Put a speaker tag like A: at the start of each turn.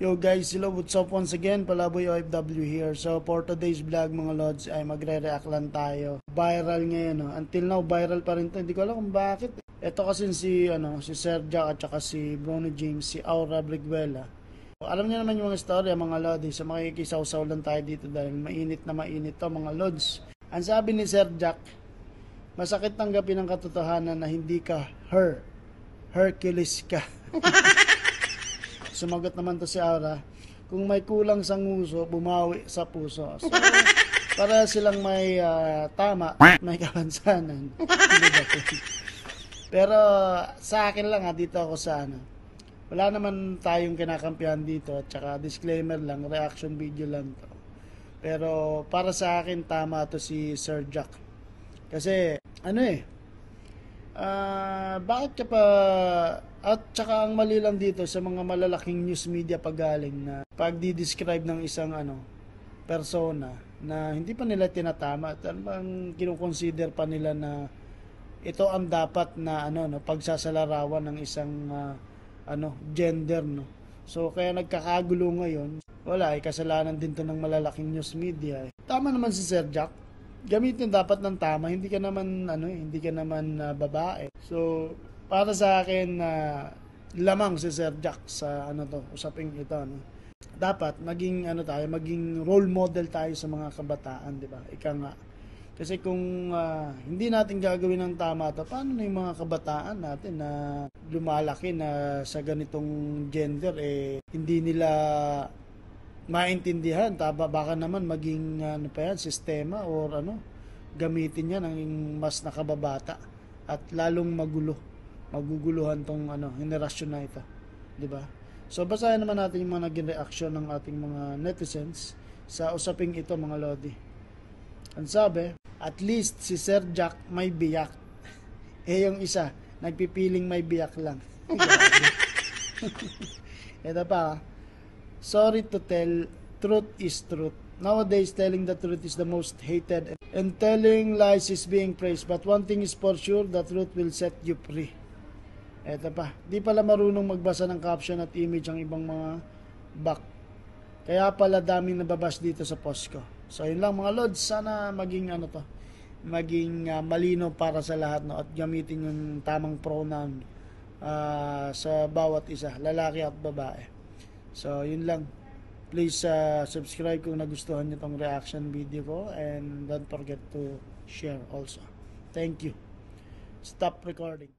A: Yo guys, hello, what's up once again? Palaboy OFW here. So for today's vlog mga lods ay magre-react lang tayo. Viral ngayon, no? Until now viral pa rin to. Hindi ko alam kung bakit. Ito kasi si Sir Jack at saka si Bruno James, si Aura Briguela. Alam niyo naman yung mga story mga lods. So makikisaw-saw lang tayo dito dahil mainit na mainit to mga lods. Ang sabi ni Sir Jack, masakit tanggapin ang katotohanan na hindi ka Hercules ka. Sumagot naman to si Aura, kung may kulang sa nguso, bumawi sa puso. So, para silang may tama, may kapansanan. Pero sa akin lang dito ako sa wala naman tayong kinakampihan dito. At saka disclaimer lang, reaction video lang to. Pero para sa akin, tama to si Sir Jack. Kasi, bakit ka pa, at saka ang mali lang dito sa mga malalaking news media pagaling na pag di-describe ng isang persona na hindi pa nila tinatama at bang kinukonsider pa nila na ito ang dapat na pagsasalarawan ng isang gender, no. So kaya nagkakagulo ngayon. Wala, kasalanan din to ng malalaking news media. Tama naman si Sir Jack. Gamitin dapat ng tama, hindi ka naman babae. So para sa akin lamang si Sir Jack sa usaping ito, no. Dapat maging maging role model tayo sa mga kabataan, di ba? Ika nga. Kasi kung hindi natin gagawin ng tama to, paano na yung mga kabataan natin na lumalaki na sa ganitong gender hindi nila maintindihan, baka naman maging sistema or gamitin niya ng mas nakababata at lalong maguguluhan tong henerasyon na ito, di ba? So basahin naman natin yung mga naging reaksyon ng ating mga netizens sa usaping ito mga lodi. Ang sabi, at least si Sir Jack may biyak. Yung isa nagpipiling may biyak lang. Ito pa, sorry to tell, truth is truth. Nowadays, telling the truth is the most hated and telling lies is being praised. But one thing is for sure, the truth will set you free. Eto pa, di pala marunong magbasa ng caption at image ang ibang mga back. Kaya pala daming nababash dito sa post ko. So yun lang mga lods, sana maging maging malino para sa lahat, no, at gamitin yung tamang pronoun sa bawat isa, lalaki at babae. So yun lang. Please subscribe kung nagustuhan niyo tong reaction video ko and don't forget to share also. Thank you. Stop recording.